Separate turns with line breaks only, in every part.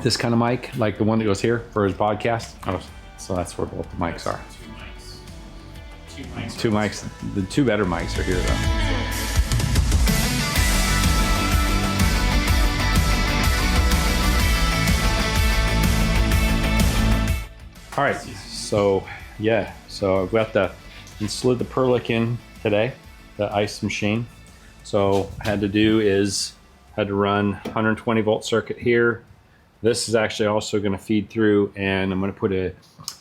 this kind of mic, like the one that goes here for his podcast. Oh, so that's where both the mics are. Two mics. The two better mics are here though. All right, so yeah, so I've got slid the Perlick in today, the ice machine. So I had to run 120 volt circuit here. This is actually also going to feed through, and I'm going to put a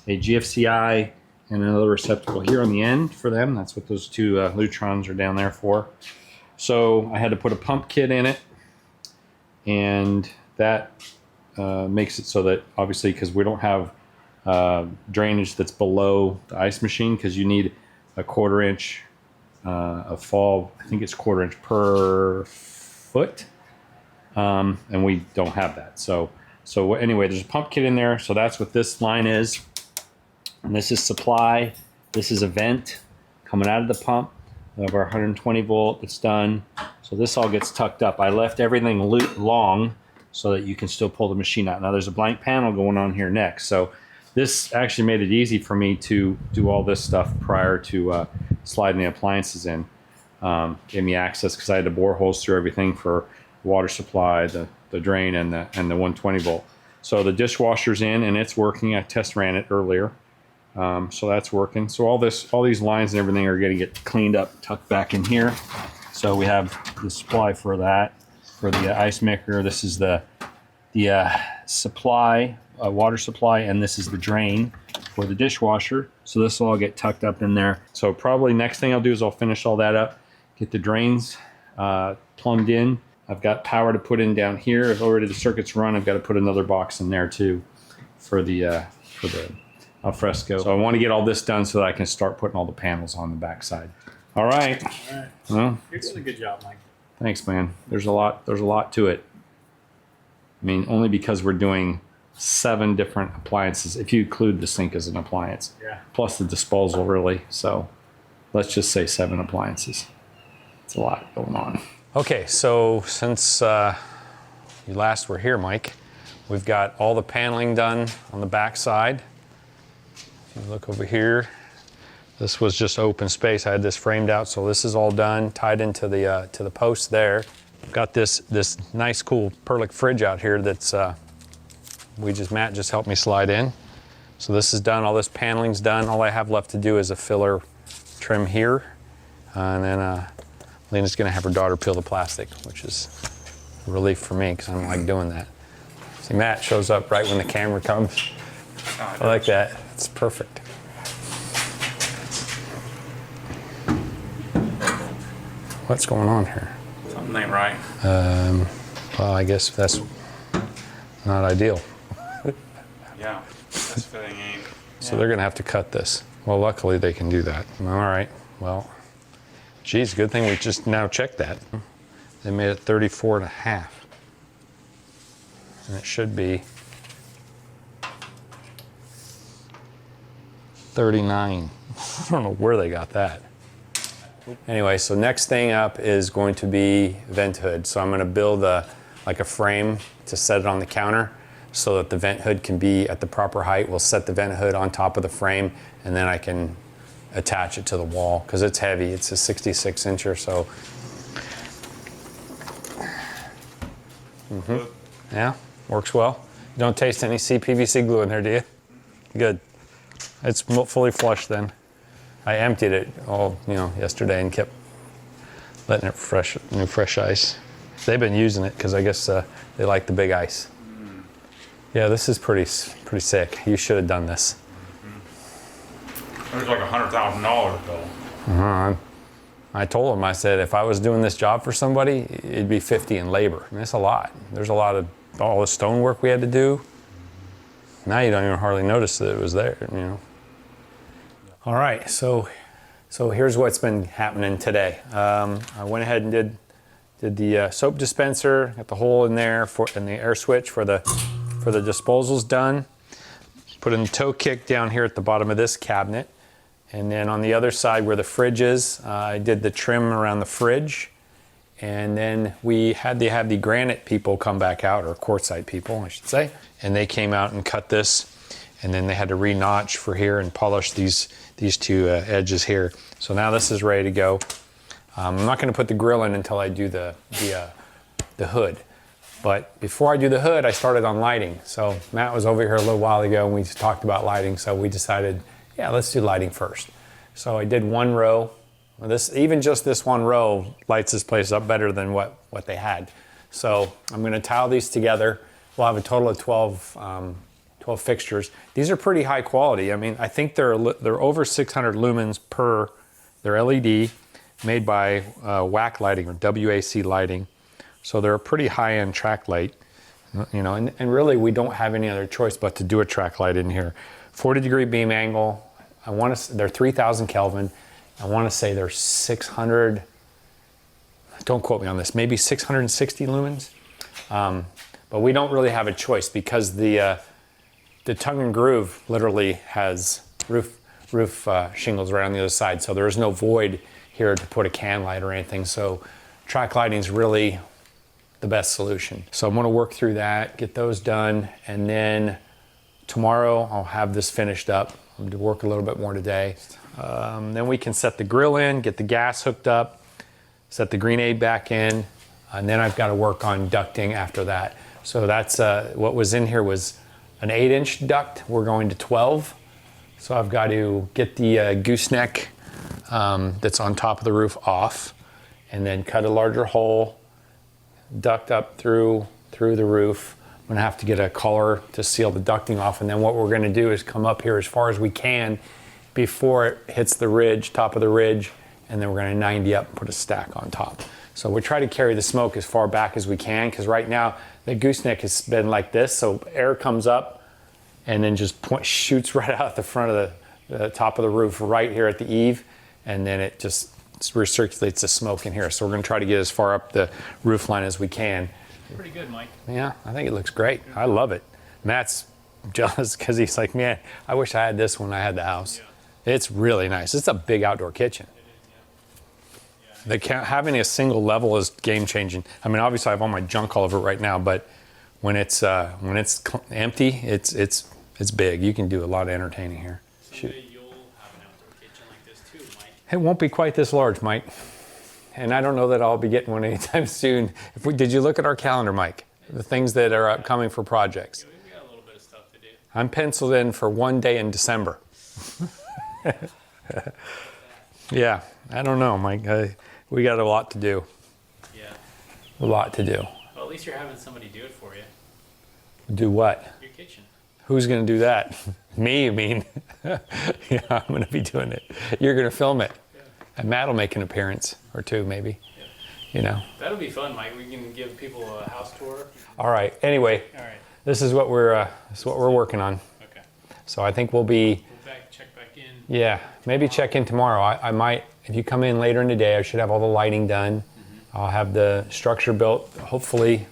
GFCI and another receptacle here on the end for them. That's what those two Lutrons are down there for. So I had to put a pump kit in it, and that makes it so that obviously, because we don't have drainage that's below the ice machine, because you need a 1/4 inch of fall. I think it's 1/4 inch per foot, and we don't have that. So anyway, there's a pump kit in there. So that's what this line is, and this is supply. This is a vent coming out of the pump of our 120 volt. It's done. So this all gets tucked up. I left everything long so that you can still pull the machine out. Now there's a blank panel going on here next. So this actually made it easy for me to do all this stuff prior to sliding the appliances in. Gave me access because I had to bore holes through everything for water supply, the drain, and the 120 volt. So the dishwasher's in and it's working. I test ran it earlier, so that's working. So all these lines and everything are going to get cleaned up, tucked back in here. So we have the supply for that, for the ice maker. This is the supply. Water supply, and this is the drain for the dishwasher. So this will all get tucked up in there. So probably next thing I'll do is I'll finish all that up, get the drains plumbed in. I've got power to put in down here. If already the circuit's run, I've got to put another box in there too for the alfresco. So I want to get all this done so that I can start putting all the panels on the backside. All right.
All right.
Well,
you're doing a good job, Mike.
Thanks, man. There's a lot to it. I mean, only because we're doing 7 different appliances, if you include the sink as an appliance.
Yeah.
Plus the disposal, really. So let's just say 7 appliances. It's a lot going on. Okay, so since you last were here, Mike, we've got all the paneling done on the back side. If you look over here, this was just open space. I had this framed out, so this is all done, tied into the to the post there. I've got this nice, cool Perlick fridge out here that's Matt just helped me slide in. So this is done, all this paneling's done. All I have left to do is a filler trim here. And then Lena's gonna have her daughter peel the plastic, which is a relief for me because I don't like doing that. See, Matt shows up right when the camera comes. I like that, it's perfect. What's going on here?
Something ain't right.
Well, I guess that's not ideal.
Yeah, this fitting ain't.
So they're gonna have to cut this. Well, luckily they can do that. All right, well, geez, good thing we just now checked that. They made it 34.5. And it should be 39. I don't know where they got that. Anyway, so next thing up is going to be vent hood. So I'm gonna build like a frame to set it on the counter so that the vent hood can be at the proper height. We'll set the vent hood on top of the frame, and then I can attach it to the wall because it's heavy. It's a 66 incher, so. Yeah, works well. You don't taste any CPVC glue in there, do you? Good. It's fully flushed then. I emptied it all, yesterday and kept letting it fresh ice. They've been using it because I guess they like the big ice. Yeah, this is pretty sick. You should have done this.
There's like $100,000 bill.
I told him, I said, if I was doing this job for somebody, it'd be 50 in labor. I mean, it's a lot. There's a lot of all the stonework we had to do. Now you don't even hardly notice that it was there, All right, so here's what's been happening today. I went ahead and did the soap dispenser, got the hole in there and the air switch for the disposal's done. Put in the toe kick down here at the bottom of this cabinet. And then on the other side where the fridge is, I did the trim around the fridge.
And then we had to have the granite people come back out, or quartzite people, I should say. And they came out and cut this. And then they had to re-notch for here and polish these two edges here. So now this is ready to go. I'm not going to put the grill in until I do the hood. But before I do the hood, I started on lighting. So Matt was over here a little while ago and we talked about lighting. So we decided, yeah, let's do lighting first. So I did one row. Even just this one row lights this place up better than what they had. So I'm going to tile these together. We'll have a total of 12 fixtures. These are pretty high quality. I mean, I think they're over 600 lumens per. They're LED, made by WAC Lighting or WAC Lighting. So they're a pretty high-end track light. You know, and really we don't have any other choice but to do a track light in here. 40-degree beam angle. They're 3,000 Kelvin. I want to say they're 600, don't quote me on this, maybe 660 lumens. But we don't really have a choice because the tongue and groove literally has roof shingles right on the other side. So there is no void here to put a can light or anything. So track lighting is really the best solution. So I'm going to work through that, get those done, and then tomorrow I'll have this finished up. I'm going to work a little bit more today. Then we can set the grill in, get the gas hooked up, set the green aid back in, and then I've got to work on ducting after that. So that's what was in here was an 8-inch duct. We're going to 12. So I've got to get the gooseneck that's on top of the roof off, and then cut a larger hole, duct up through the roof. I'm gonna have to get a collar to seal the ducting off, and then what we're gonna do is come up here as far as we can before it hits the ridge, top of the ridge, and then we're gonna 90 up and put a stack on top. So we try to carry the smoke as far back as we can, because right now the gooseneck has been like this, so air comes up and then just shoots right out the front of the top of the roof right here at the eave, and then it just recirculates the smoke in here. So we're gonna try to get as far up the roof line as we can.
Pretty good, Mike.
Yeah, I think it looks great. I love it. Matt's jealous because he's like, man, I wish I had this when I had the house. Yeah. It's really nice. It's a big outdoor kitchen. It is, yeah. Having a single level is game changing. I mean, obviously I have all my junk all over it right now, but when it's empty, it's big. You can do a lot of entertaining here.
Someday you'll have an outdoor kitchen like this too, Mike.
It won't be quite this large, Mike. And I don't know that I'll be getting one anytime soon. Did you look at our calendar, Mike? The things that are upcoming for projects.
Yeah, we got a little bit of stuff to do.
I'm penciled in for one day in December. Yeah, I don't know, Mike. We got a lot to do.
Yeah.
A lot to do.
Well, at least you're having somebody do it for you.
Do what?
Your kitchen.
Who's going to do that? Me, you mean? Yeah, I'm going to be doing it. You're going to film it. Yeah. And Matt will make an appearance or two, maybe. Yeah. You know.
That'll be fun, Mike. We can give people a house tour.
All right. Anyway,
all right.
This is what we're working on.
Okay.
So I think we'll
check back in.
Yeah, maybe check in tomorrow. I might, if you come in later in the day, I should have all the lighting done. Mm-hmm. I'll have the structure built, hopefully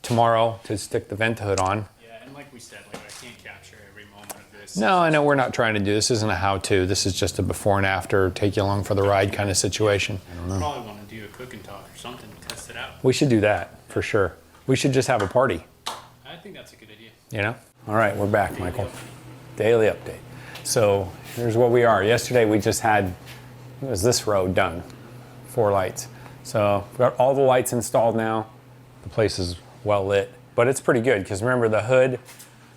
tomorrow, to stick the vent hood on.
Yeah, and like we said, I can't capture every moment of this.
No, I know we're not trying to do this. Isn't a how-to. This is just a before and after, take you along for the ride kind of situation.
I don't know. Probably want to do a cooking talk or something to test it out.
We should do that for sure. We should just have a party.
I think that's a good idea.
You know? All right, we're back, Michael. Daily update. So here's where we are. Yesterday we just had, it was this row done, 4 lights. So we've got all the lights installed now. The place is well lit, but it's pretty good because remember the hood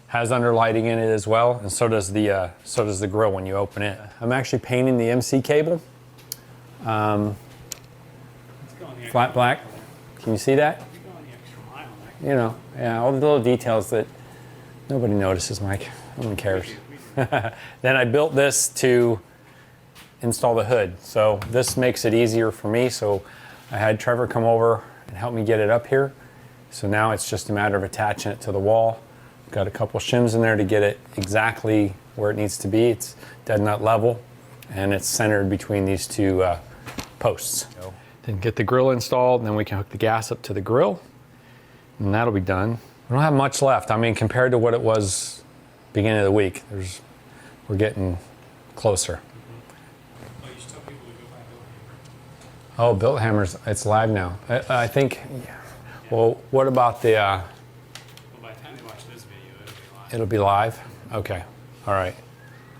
has underlighting in it as well, and so does the grill when you open it. I'm actually painting the MC cable. Flat black. Can you see that?
You're going the extra mile, Mike.
You know, yeah, all the little details that nobody notices, Mike. No one cares. Then I built this to install the hood. So this makes it easier for me. So I had Trevor come over and help me get it up here. So now it's just a matter of attaching it to the wall. Got a couple shims in there to get it exactly where it needs to be. It's dead nut level and it's centered between these two posts. Then get the grill installed and then we can hook the gas up to the grill and that'll be done. We don't have much left. I mean, compared to what it was beginning of the week, we're getting closer.
Oh, you still people to go back
Oh, Built Hammers, it's live now. I think, well, what about the,
Well, by the time they watch this video,
it'll be live? Okay, all right.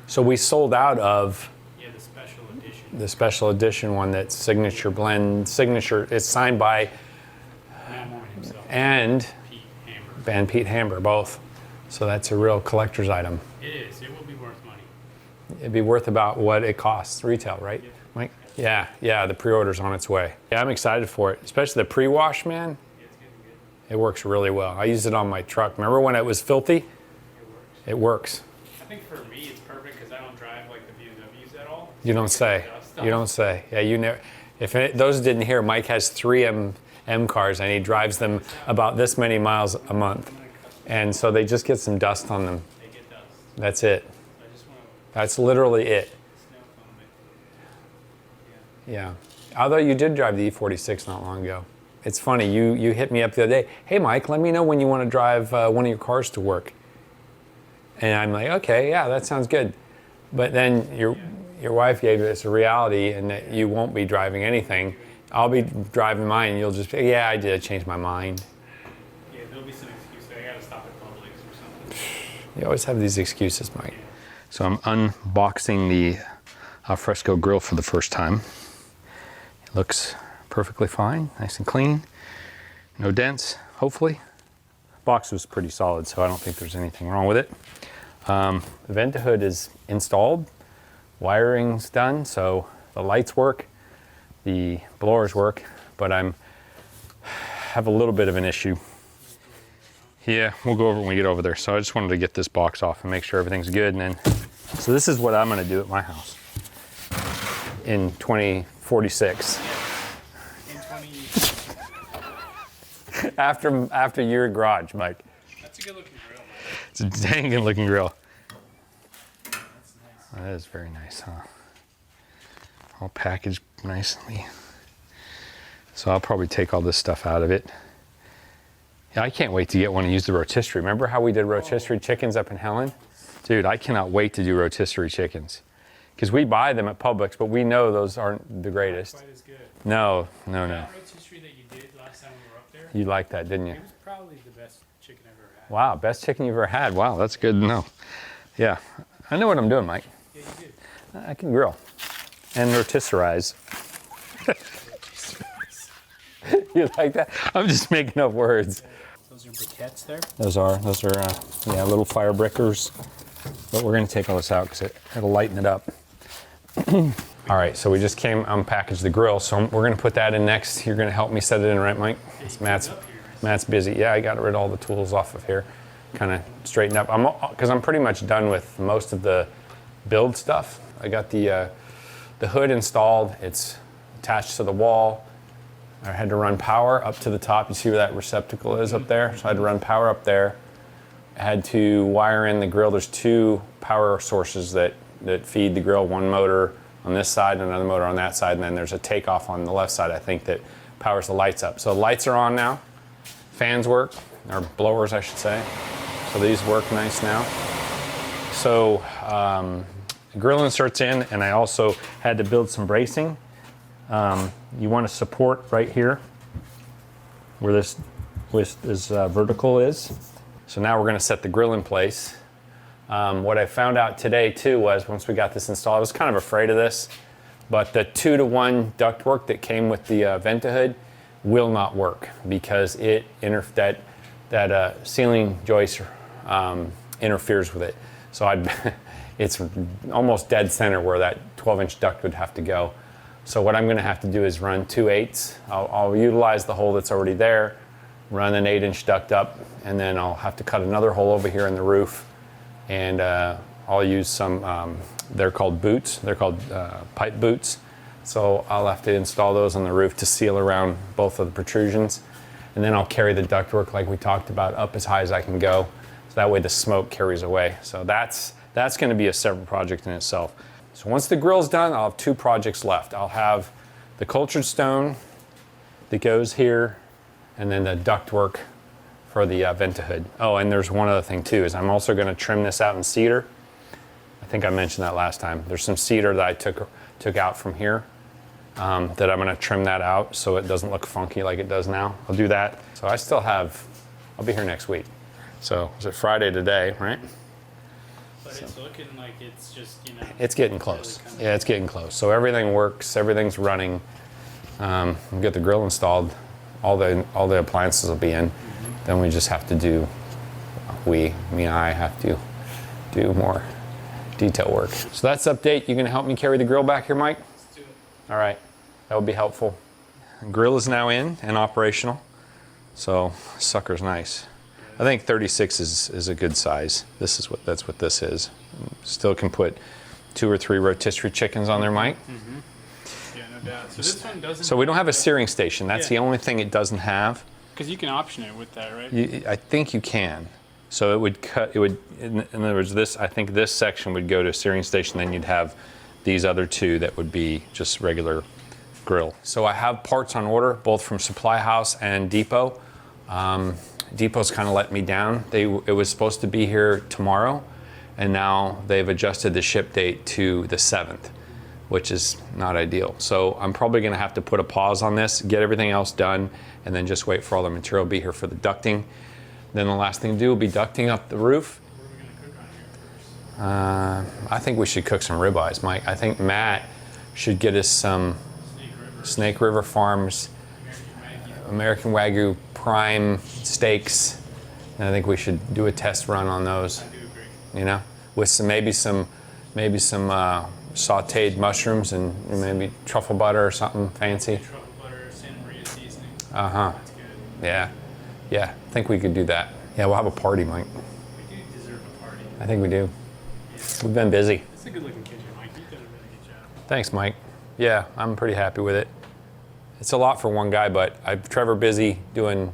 So we sold out of
Yeah, the special edition.
the special edition one that's Signature Blend, Signature, it's signed by
Matt Morgan himself.
and
Pete Hammer.
Van Pete Hamber, both. So that's a real collector's item.
It is. It will be worth money.
It'd be worth about what it costs retail, right, Mike? Yeah, the pre-order's on its way. Yeah, I'm excited for it, especially the pre-wash, man.
Yeah, it's getting good.
It works really well. I used it on my truck. Remember when it was filthy?
It works.
It works.
I think for me, it's perfect because I don't drive like the BMWs at all.
You don't say. You don't say. Yeah, you never. If those didn't hear, Mike has 3 M cars and he drives them about this many miles a month, and so they just get some dust on them.
They get dust.
That's it.
I just want to
That's literally it.
snow cone it.
Yeah. Although you did drive the E46 not long ago. It's funny. You hit me up the other day. Hey, Mike, let me know when you want to drive one of your cars to work. And I'm like, okay, yeah, that sounds good. But then your wife gave us a reality, and that you won't be driving anything. I'll be driving mine, and you'll just be, yeah, I did change my mind.
Yeah, there'll be some excuse there. I gotta stop at Publix or something.
You always have these excuses, Mike.
So I'm unboxing the alfresco grill for the first time. It looks perfectly fine, nice and clean, no dents, hopefully. Box was pretty solid, so I don't think there's anything wrong with it.
The vent hood is installed, wiring's done, so the lights work, the blowers work, but have a little bit of an issue.
Yeah, we'll go over it when we get over there. So I just wanted to get this box off and make sure everything's good. And then, so this is what I'm gonna do at my house
In 2046,
In 20.
after your garage, Mike.
That's a good looking grill.
It's a dang good looking grill.
That's nice.
That is very nice, huh? All packaged nicely. So I'll probably take all this stuff out of it. Yeah, I can't wait to get one and use the rotisserie. Remember how we did rotisserie chickens up in Helen? Dude, I cannot wait to do rotisserie chickens. Because we buy them at Publix, but we know those aren't the greatest.
Quite as good.
No.
That rotisserie that you did last time we were up there,
You liked that, didn't you?
it was probably the best chicken I've ever had.
Wow, best chicken you've ever had. Wow,
That's good to know. Yeah,
I know what I'm doing, Mike.
Yeah, you did.
I can grill and rotisserize. You like that? I'm just making up words.
Those are briquettes there.
Those are yeah, little fire brickers. But we're gonna take all this out because it'll lighten it up. All right, so we just came unpackaged the grill, so we're gonna put that in next. You're gonna help me set it in, right, Mike? It's Matt's busy. Yeah, I got rid of all the tools off of here, kind of straighten up. Because I'm pretty much done with most of the build stuff. I got the hood installed. It's attached to the wall. I had to run power up to the top. You see where that receptacle is up there? So I had to run power up there. I had to wire in the grill. There's 2 power sources that feed the grill. One motor on this side and another motor on that side. And then there's a takeoff on the left side, I think, that powers the lights up. So the lights are on now. Fans work, or blowers, I should say. So these work nice now. So grill inserts in, and I also had to build some bracing. You want to support right here where this vertical is. So now we're going to set the grill in place. What I found out today too was once we got this installed, I was kind of afraid of this, but the 2-to-1 ductwork that came with the Ventahood will not work because that ceiling joist interferes with it. So it's almost dead center where that 12-inch duct would have to go. So what I'm going to have to do is run 2/8. I'll utilize the hole that's already there, run an 8-inch duct up, and then I'll have to cut another hole over here in the roof, and I'll use some, they're called boots, they're called pipe boots. So I'll have to install those on the roof to seal around both of the protrusions, and then I'll carry the ductwork like we talked about up as high as I can go, so that way the smoke carries away. So that's going to be a separate project in itself. So once the grill's done, I'll have 2 projects left. I'll have the cultured stone that goes here, and then the ductwork for the Ventahood. Oh, and there's one other thing too, is I'm also going to trim this out in cedar. I think I mentioned that last time. There's some cedar that I took out from here that I'm gonna trim that out so it doesn't look funky like it does now. I'll do that. So I'll be here next week. So is it Friday today, right?
But it's looking like it's just, you know.
It's getting close. Yeah, it's getting close. So everything works, everything's running. We get the grill installed, all the appliances will be in. Then we just have to do, me and I have to do more detail work. So that's the update. You gonna help me carry the grill back here, Mike?
Let's do it.
All right, that would be helpful. Grill is now in and operational. So sucker's nice. I think 36 is a good size. That's what this is. Still can put 2 or 3 rotisserie chickens on there, Mike.
Yeah, no doubt. So this one doesn't.
So we don't have a searing station. That's the only thing it doesn't have.
Because you can option it with that, right?
I think you can. So it would cut. It would. In other words, I think this section would go to a searing station. Then you'd have these other 2 that would be just regular grill. So I have parts on order, both from Supply House and Depot. Depot's kind of let me down. It was supposed to be here tomorrow, and now they've adjusted the ship date to the 7th, which is not ideal. So I'm probably gonna have to put a pause on this, get everything else done, and then just wait for all the material to be here for the ducting. Then the last thing to do will be ducting up the roof.
What are we going to cook on here first?
I think we should cook some ribeyes, Mike. I think Matt should get us some Snake River Farms American Wagyu prime steaks. And I think we should do a test run on those.
I do agree.
You know, with maybe some sautéed mushrooms and maybe truffle butter or something fancy.
Truffle butter, Santa Maria seasoning.
Uh-huh.
That's good.
Yeah, I think we could do that. Yeah, we'll have a party, Mike.
We do deserve a party.
I think we do. We've been busy.
It's a good looking kitchen, Mike. You've done a really good job.
Thanks, Mike. Yeah, I'm pretty happy with it. It's a lot for one guy, but I've Trevor busy doing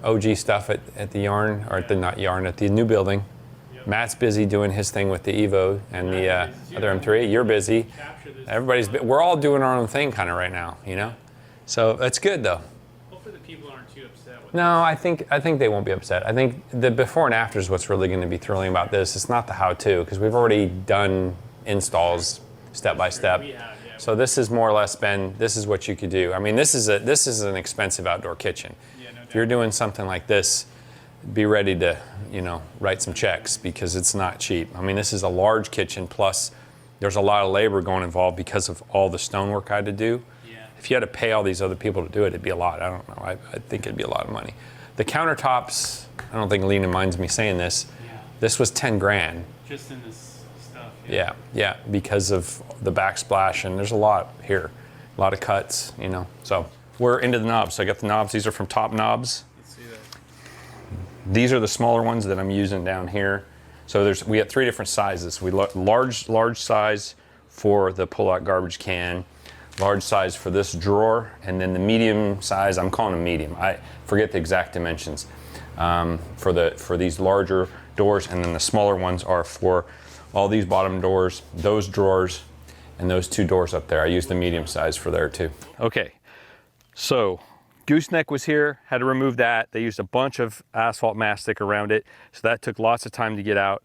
OG stuff at the yarn, or at the not yarn, at the new building.
Yep.
Matt's busy doing his thing with the Evo and the other M3. You're busy.
Capture this.
We're all doing our own thing kind of right now, you know? So that's good though.
Hopefully the people aren't too upset with
No, I think they won't be upset. I think the before and after is what's really going to be thrilling about this. It's not the how-to, because we've already done installs step by step.
We have, yeah.
So this is more or less this is what you could do. I mean, this is an expensive outdoor kitchen.
Yeah, no doubt.
If you're doing something like this, be ready to, write some checks, because it's not cheap. I mean, this is a large kitchen, plus there's a lot of labor involved because of all the stonework I had to do.
Yeah.
If you had to pay all these other people to do it, it'd be a lot. I don't know. I think it'd be a lot of money. The countertops, I don't think Lena minds me saying this.
Yeah.
This was 10 grand.
Just in this stuff.
Yeah, because of the backsplash, and there's a lot here, a lot of cuts, So we're into the knobs. So I got the knobs. These are from Top Knobs.
Let's see that.
These are the smaller ones that I'm using down here. So we have 3 different sizes. Large size for the pull-out garbage can, large size for this drawer, and then the medium size. I'm calling them medium. I forget the exact dimensions for these larger doors, and then the smaller ones are for all these bottom doors, those drawers, and those 2 doors up there. I use the medium size for there too. Okay, so gooseneck was here, had to remove that. They used a bunch of asphalt mastic around it, so that took lots of time to get out.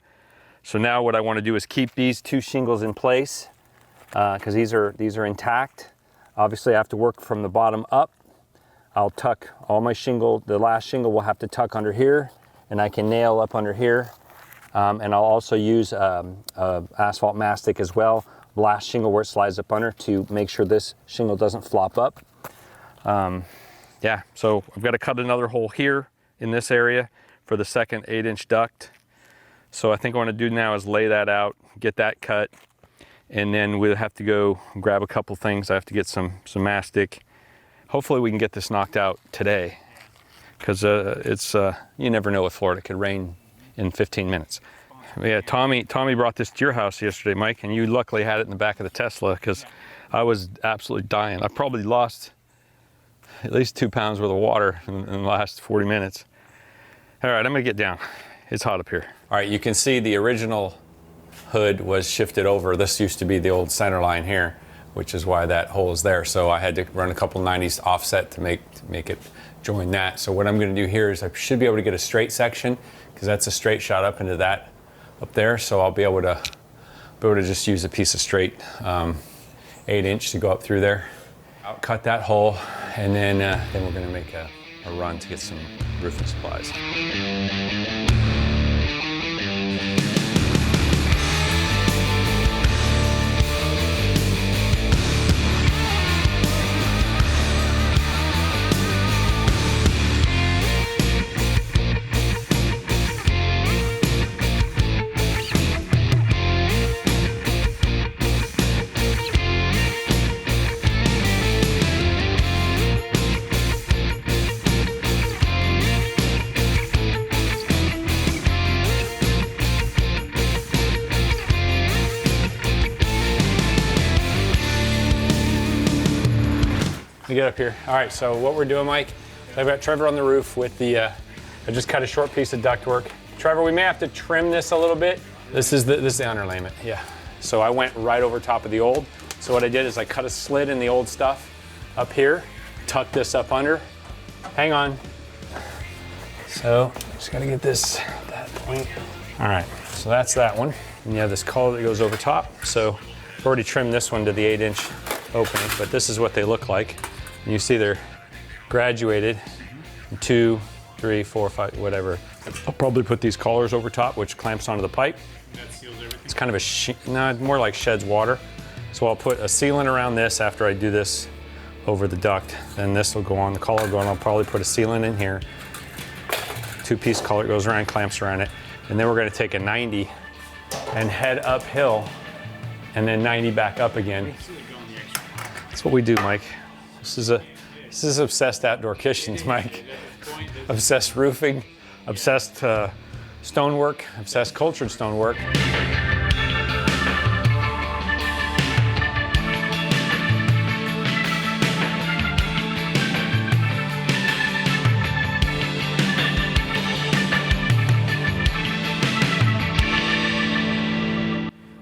So now what I want to do is keep these 2 shingles in place, because these are intact. Obviously I have to work from the bottom up. I'll tuck all my shingle, the last shingle will have to tuck under here, and I can nail up under here. And I'll also use asphalt mastic as well, last shingle where it slides up under, to make sure this shingle doesn't flop up. Yeah, so I've got to cut another hole here in this area for the second 8-inch duct. So I think what I want to do now is lay that out, get that cut, and then we'll have to go grab a couple things. I have to get some mastic. Hopefully we can get this knocked out today, because you never know with Florida. It could rain in 15 minutes. Yeah, Tommy brought this to your house yesterday, Mike, and you luckily had it in the back of the Tesla, because I was absolutely dying. I probably lost at least 2 pounds worth of water in the last 40 minutes. All right, I'm gonna get down. It's hot up here. All right, you can see the original hood was shifted over. This used to be the old center line here, which is why that hole is there. So I had to run a couple 90s offset to make it join that. So what I'm gonna do here is I should be able to get a straight section, because that's a straight shot up into that up there. So I'll be able to just use a piece of straight 8-inch to go up through there. I'll cut that hole, and then we're gonna make a run to get some roofing supplies. Let me get up here. All right, so what we're doing, Mike, I've got Trevor on the roof with the, I just cut a short piece of ductwork. Trevor, we may have to trim this a little bit. This is the underlayment, yeah. So I went right over top of the old. So what I did is I cut a slit in the old stuff up here, tucked this up under. Hang on. So just gotta get this, that point. All right, so that's that one. And you have this collar that goes over top. So I've already trimmed this one to the 8-inch opening, but this is what they look like. And you see they're graduated, 2, 3, 4, 5, whatever. I'll probably put these collars over top, which clamps onto the pipe.
That seals everything.
It's kind of more like sheds water. So I'll put a sealant around this after I do this over the duct. Then this will go on, the collar will go on. I'll probably put a sealant in here. 2-piece collar goes around, clamps around it. And then we're gonna take a 90 and head uphill and then 90 back up again. That's what we do, Mike. This is obsessed outdoor kitchens, Mike. Obsessed roofing, obsessed stonework, obsessed cultured stonework.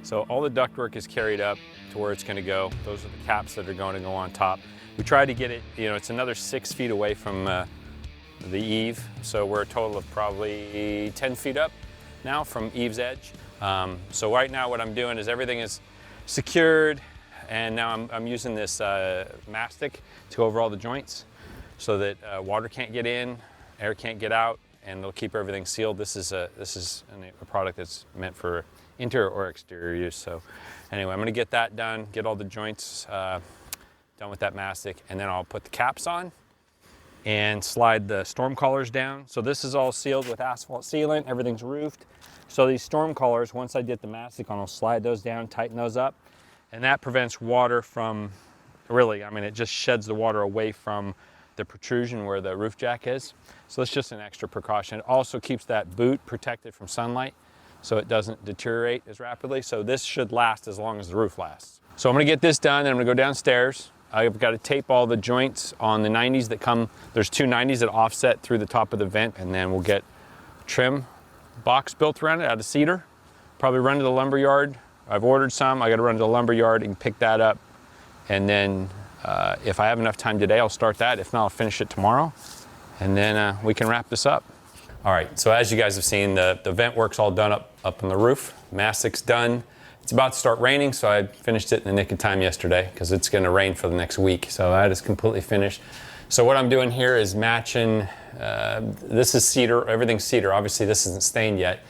So all the ductwork is carried up to where it's going to go. Those are the caps that are going to go on top. We tried to get it, it's another 6 feet away from the eave. So we're a total of probably 10 feet up now from eave's edge. So right now what I'm doing is everything is secured, and now I'm using this mastic to go over all the joints so that water can't get in, air can't get out, and it'll keep everything sealed. This is a product that's meant for interior or exterior use. So anyway, I'm gonna get that done, get all the joints done with that mastic, and then I'll put the caps on and slide the storm collars down. So this is all sealed with asphalt sealant, everything's roofed. So these storm collars, once I get the mastic on, I'll slide those down, tighten those up, and that prevents water from, it just sheds the water away from the protrusion where the roof jack is. So it's just an extra precaution. It also keeps that boot protected from sunlight so it doesn't deteriorate as rapidly. So this should last as long as the roof lasts. So I'm gonna get this done, and I'm gonna go downstairs. I've got to tape all the joints on the 90s that come. There's 2 90s that offset through the top of the vent, and then we'll get trim box built around it out of cedar. Probably run to the lumber yard. I've ordered some. I got to run to the lumber yard and pick that up. And then if I have enough time today, I'll start that. If not, I'll finish it tomorrow. And then we can wrap this up. All right, so as you guys have seen, the vent work's all done up on the roof. Mastic's done. It's about to start raining, so I finished it in the nick of time yesterday because it's gonna rain for the next week. So that is completely finished. So what I'm doing here is matching, this is cedar, everything's cedar. Obviously this isn't stained yet,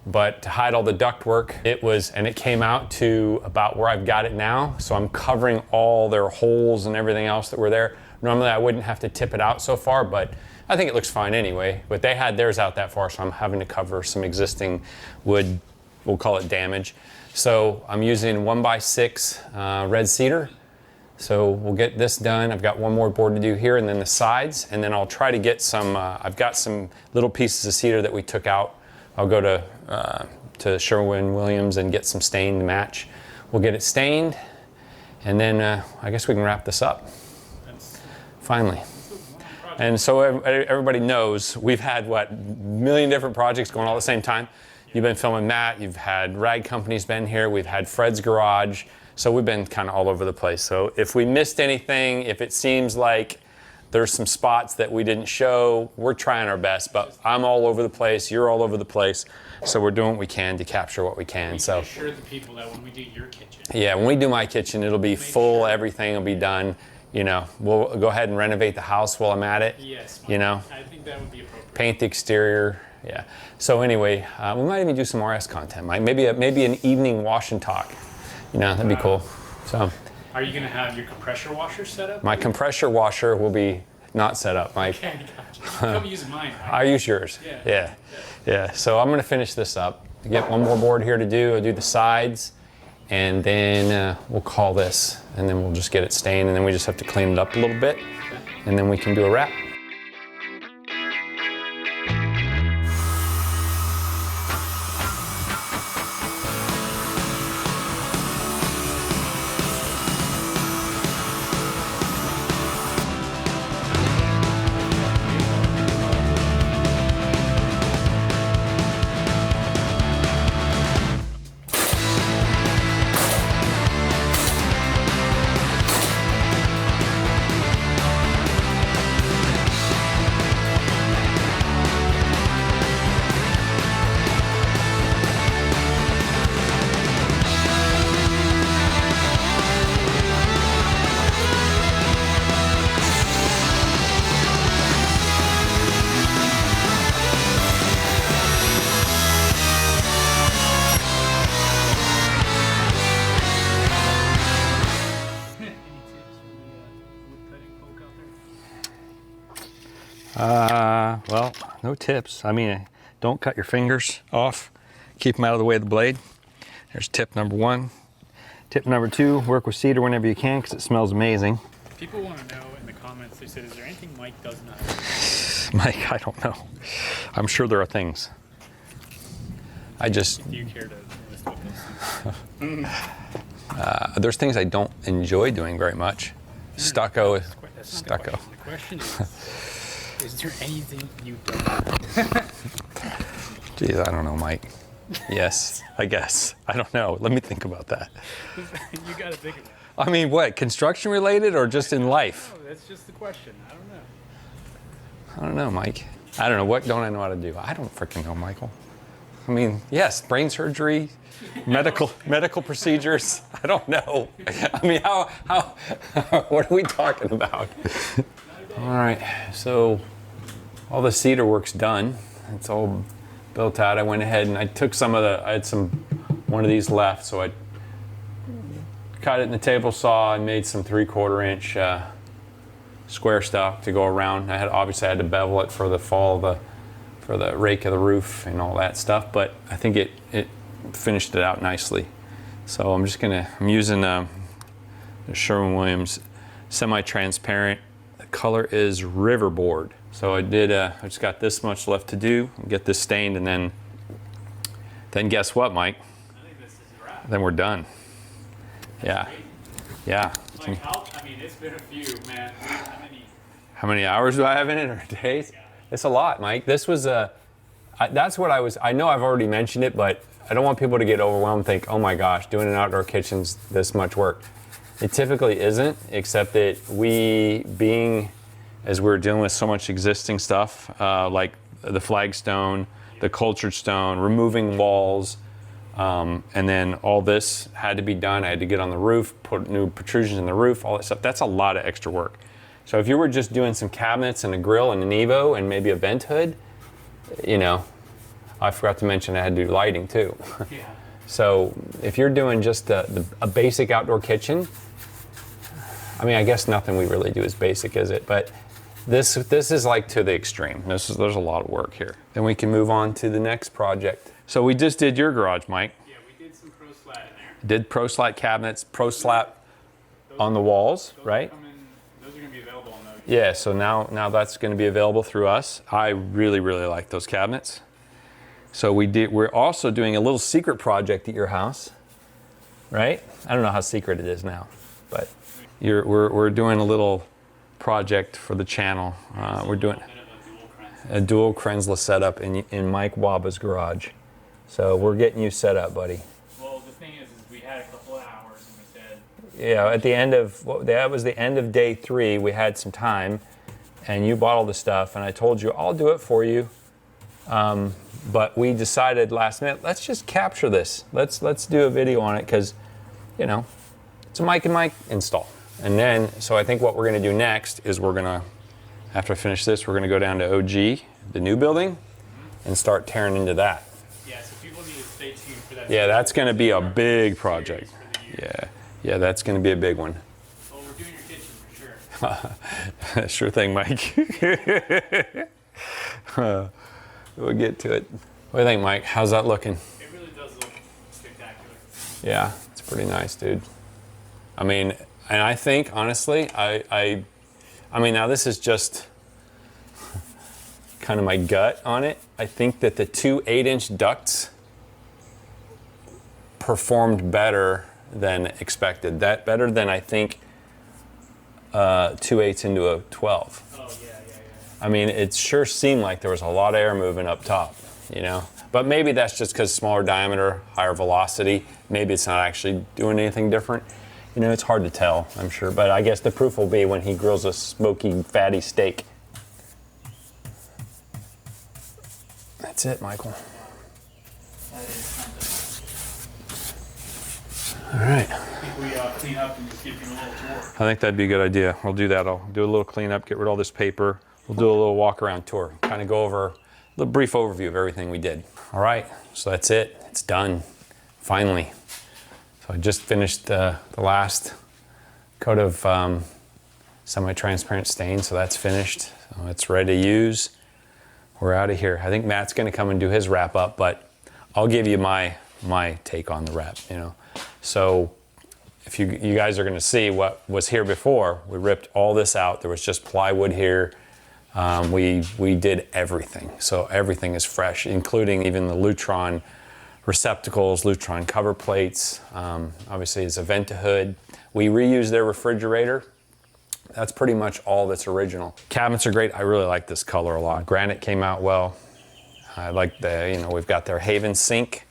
but to hide all the ductwork, it came out to about where I've got it now. So I'm covering all their holes and everything else that were there. Normally I wouldn't have to tip it out so far, but I think it looks fine anyway. But they had theirs out that far, so I'm having to cover some existing wood, we'll call it damage. So I'm using 1x6 red cedar. So we'll get this done. I've got one more board to do here, and then the sides, and then I'll try to get some, I've got some little pieces of cedar that we took out. I'll go to Sherwin-Williams and get some stain to match. We'll get it stained, and then I guess we can wrap this up, finally. And so everybody knows we've had, a million different projects going all at the same time. You've been filming Matt, you've had rag companies been here, we've had Fred's Garage, so we've been kind of all over the place. So if we missed anything, if it seems like There's some spots that we didn't show. We're trying our best, but I'm all over the place. You're all over the place. So we're doing what we can to capture what we can.
We
So
can assure the people that when we do your kitchen,
yeah, when we do my kitchen, it'll be full. Everything will be done. You know, we'll go ahead and renovate the house while I'm at it.
yes,
You know,
I think that would be appropriate.
paint the exterior. Yeah. So anyway, we might even do some RS content. Maybe an evening wash and talk. You know, that'd be cool. So
Are you gonna have your compressor washer set up?
my compressor washer will be not set up, Mike.
Okay, gotcha. Come use mine. Right?
I use yours. Yeah. So I'm gonna finish this up. Get one more board here to do. I'll do the sides, and then we'll call this, and then we'll just get it stained, and then we just have to clean it up a little bit, and then we can do a wrap.
Any tips for the wood cutting folk out there?
Well, no tips. I mean, don't cut your fingers off. Keep them out of the way of the blade. There's tip number 1. Tip number 2, work with cedar whenever you can because it smells amazing.
People want to know in the comments. They said, "Is there anything Mike does not do?"
Mike, I don't know. I'm sure there are things.
I just
Do you care to list what those?
there's things I don't enjoy doing very much. Stucco.
That's not
Stucco.
The question is there anything you don't do?
Geez, I don't know, Mike. Yes, I guess. I don't know. Let me think about that.
You got to think of it.
I mean, what? Construction related or just in life?
No, that's just the question. I don't know.
I don't know, Mike. I don't know. What don't I know how to do? I don't freaking know, Michael. I mean, yes, brain surgery, medical procedures. I don't know. I mean, how what are we talking about? All right, so all the cedar work's done. It's all built out. I went ahead and I took I had one of these left, so I cut it in the table saw and made some 3/4 inch square stuff to go around. Obviously I had to bevel it for the fall for the rake of the roof and all that stuff, but I think it finished it out nicely. So I'm using the Sherwin-Williams semi-transparent. The color is Riverboard. So I just got this much left to do, get this stained, and then guess what, Mike?
I think this is a wrap.
Then we're done. Yeah.
Like, I mean, it's been a few, man.
How many hours do I have in it, or days? It's a lot, Mike. This was that's what I know I've already mentioned it, but I don't want people to get overwhelmed and think, oh my gosh, doing an outdoor kitchen's this much work. It typically isn't, except that as we're dealing with so much existing stuff, like the flagstone, the cultured stone, removing walls, and then all this had to be done. I had to get on the roof, put new protrusions in the roof, all that stuff. That's a lot of extra work. So if you were just doing some cabinets and a grill and an Evo and maybe a vent hood, I forgot to mention I had to do lighting too.
Yeah.
So if you're doing just a basic outdoor kitchen, I mean, I guess nothing we really do is basic, is it? But this is like to the extreme. There's a lot of work here. Then we can move on to the next project. So we just did your garage, Mike.
Yeah, we did some pro slat in there.
Did pro slat cabinets, pro slat on the walls, right?
Those are going to be available on those.
Yeah, so now that's going to be available through us. I really, really like those cabinets. So we're also doing a little secret project at your house, right? I don't know how secret it is now, but we're doing a little project for the channel. We're doing a dual Krensless setup in Mike Waba's garage. So we're getting you set up, buddy.
Well, the thing is we had a couple of hours and we said...
Yeah, at the end of, that was the end of day 3, we had some time. and you bought all the stuff, and I told you I'll do it for you. But we decided last minute, let's just capture this. Let's do a video on it because, you know, it's a Mike and Mike install. And then, so I think what we're gonna do next is we're gonna, after I finish this, we're gonna go down to OG, the new building, and start tearing into that.
Yeah, so people need to stay tuned for that.
Yeah, that's gonna be a big project. Yeah, that's gonna be a big one.
Well, we're doing your kitchen for sure.
Sure thing, Mike. We'll get to it. What do you think, Mike? How's that looking?
It really does look spectacular.
Yeah, it's pretty nice, dude. I mean, and I think, honestly, I mean, now this is just kind of my gut on it. I think that the two 8-inch ducts performed better than expected. That better than I think 2 8s into a 12.
Oh, yeah.
I mean, it sure seemed like there was a lot of air moving up top, you know? But maybe that's just because smaller diameter, higher velocity. Maybe it's not actually doing anything different. You know, it's hard to tell, I'm sure. But I guess the proof will be when he grills a smoky, fatty steak. That's it, Michael. All right.
I think we clean up and just give you a little tour.
I think that'd be a good idea. We'll do that. I'll do a little cleanup, get rid of all this paper. We'll do a little walk around tour, kind of go over a little brief overview of everything we did. All right, so that's it. It's done, finally. So I just finished the last coat of semi-transparent stain, so that's finished. So it's ready to use. We're out of here. I think Matt's gonna come and do his wrap up, but I'll give you my take on the wrap, you know. So if you guys are gonna see what was here before, we ripped all this out. There was just plywood here. We did everything. So everything is fresh, including even the Lutron receptacles, Lutron cover plates. Obviously it's a Vent-A-Hood. We reused their refrigerator. That's pretty much all that's original. Cabinets are great. I really like this color a lot. Granite came out well. I like the, you know, we've got their Haven sink,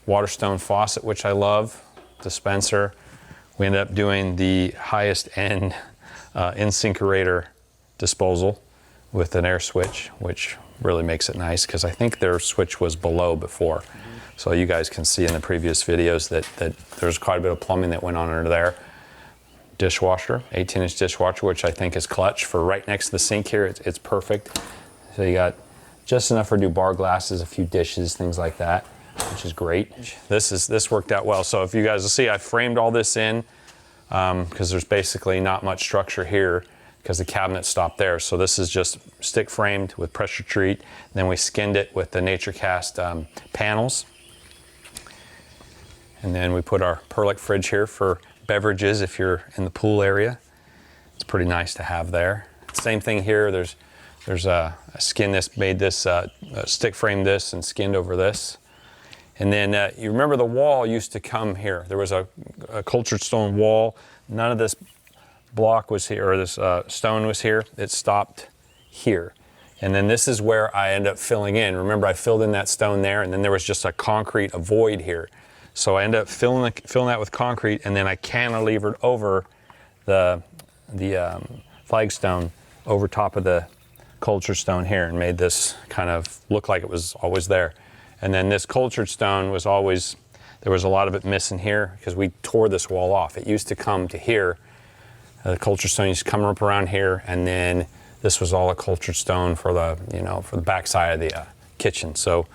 Waterstone faucet, which I love, dispenser. We ended up doing the highest end InSinkerator disposal with an air switch, which really makes it nice because I think their switch was below before. So you guys can see in the previous videos that there's quite a bit of plumbing that went on under there. Dishwasher, 18-inch dishwasher, which I think is clutch for right next to the sink here. It's perfect. So you got just enough for do bar glasses, a few dishes, things like that, which is great. This worked out well. So if you guys will see, I framed all this in because there's basically not much structure here because the cabinet stopped there. So this is just stick framed with pressure treat. Then we skinned it with the NatureCast panels. And then we put our Perlick fridge here for beverages if you're in the pool area. It's pretty nice to have there. Same thing here. There's a skin this made this stick frame this and skinned over this. And then you remember the wall used to come here. There was a cultured stone wall. None of this block was here, or this stone was here. It stopped here. And then this is where I end up filling in. Remember, I filled in that stone there, and then there was just a void here. So I ended up filling that with concrete, and then I cantilevered over the flagstone over top of the cultured stone here and made this kind of look like it was always there. And then this cultured stone was always, there was a lot of it missing here because we tore this wall off. It used to come to here. The cultured stone used to come up around here, and then this was all a cultured stone for the, you know, for the back side of the kitchen. So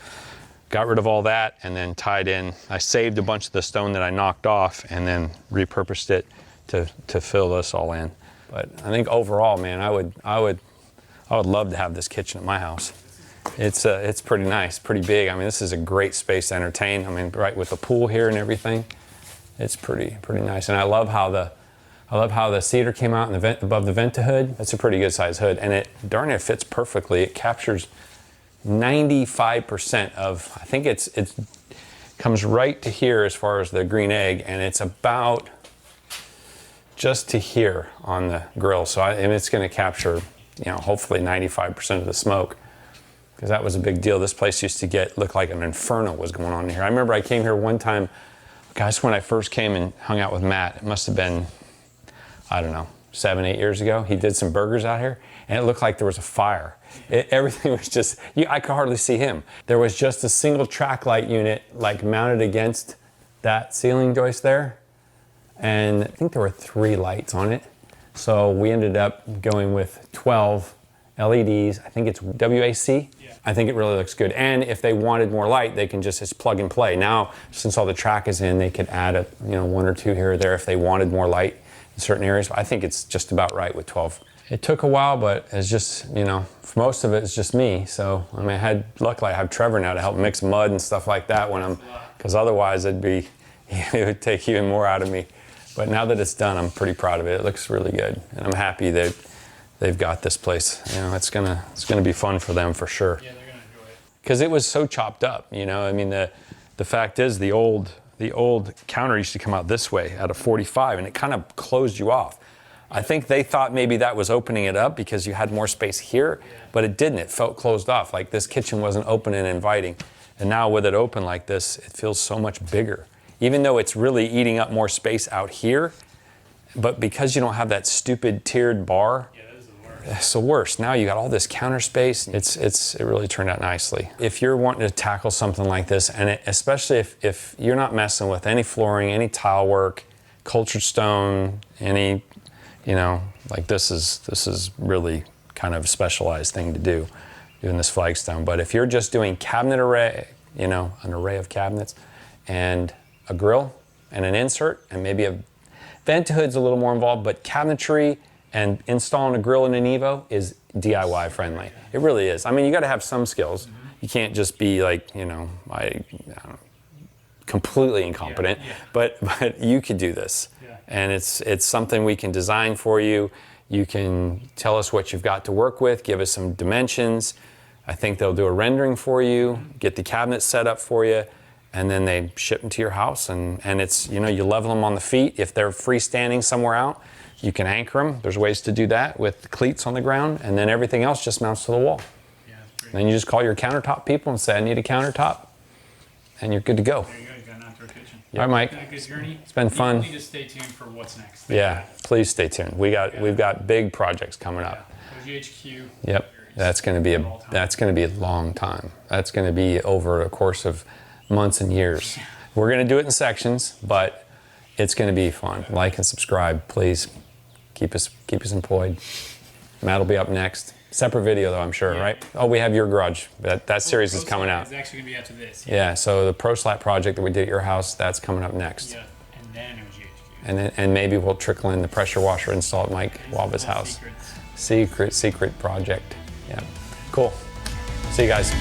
got rid of all that and then tied in. I saved a bunch of the stone that I knocked off and then repurposed it to fill this all in. But I think overall, man, I would love to have this kitchen at my house. It's pretty nice, pretty big. I mean, this is a great space to entertain. I mean, right with the pool here and everything, it's pretty nice. And I love how the cedar came out in the vent above the Vent-A-Hood. That's a pretty good size hood, and it fits perfectly. It captures 95% of, I think it comes right to here as far as the green egg, and it's about just to here on the grill. So and it's going to capture, you know, hopefully 95% of the smoke, because that was a big deal. This place used to look like an inferno was going on in here. I remember I came here one time, guys, when I first came and hung out with Matt. It must have been, I don't know, 7, 8 years ago. He did some burgers out here, and it looked like there was a fire. Everything was just, I could hardly see him. There was just a single track light unit like mounted against that ceiling joist there. And I think there were 3 lights on it. So we ended up going with 12 LEDs. I think it's WAC. Yeah. I think it really looks good. And if they wanted more light, they can just plug and play. Now, since all the track is in, they could add 1 or 2 here or there if they wanted more light in certain areas. But I think it's just about right with 12. It took a while, but it's just, for most of it, it's just me. So, luckily I have Trevor now to help mix mud and stuff like that because otherwise it would take even more out of me. But now that it's done, I'm pretty proud of it. It looks really good. And I'm happy that they've got this place. It's gonna be fun for them for sure.
Yeah, they're gonna enjoy it.
Because it was so chopped up, the fact is the old counter used to come out this way at a 45 and it kind of closed you off. I think they thought maybe that was opening it up because you had more space here, but it didn't. It felt closed off, like this kitchen wasn't open and inviting. And now with it open like this, it feels so much bigger. Even though it's really eating up more space out here, but because you don't have that stupid tiered bar, it's the worst. Now you got all this counter space. It really turned out nicely. If you're wanting to tackle something like this, and especially if you're not messing with any flooring, any tile work, cultured stone, any, like this is really kind of a specialized thing to do, doing this flagstone. But if you're just doing cabinet array, an array of cabinets, and a grill and an insert, and maybe a vent hood's a little more involved, but cabinetry and installing a grill in an Evo is DIY friendly. It really is. You got to have some skills. You can't just be like, I don't know, completely incompetent, but you could do this. Yeah. And it's something we can design for you. You can tell us what you've got to work with, give us some dimensions. I think they'll do a rendering for you, get the cabinet set up for you, and then they ship them to your house, and it's, you level them on the feet. If they're freestanding somewhere out, you can anchor them. There's ways to do that with cleats on the ground, and then everything else just mounts to the wall. Yeah, and then you just call your countertop people and say, I need a countertop, and you're good to go.
There you go, you got an outdoor kitchen.
Yep. All right, Mike.
Been a good journey.
It's been fun.
You need to stay tuned for what's next.
Yeah, please stay tuned. We've got big projects coming up.
OGHQ.
Yep, that's going to be a long time. That's going to be over a course of months and years. We're going to do it in sections, but it's going to be fun. Like and subscribe, please. Keep us employed. Matt will be up next. Separate video though, I'm sure, right? Oh, we have your garage. That series is coming out.
It's actually going to be after this.
Yeah, so the Pro Slat project that we did at your house, that's coming up next.
Yeah, and then OGHQ.
And maybe we'll trickle in the pressure washer install at Mike Waba's house. Secret project. Yeah, cool. See you guys.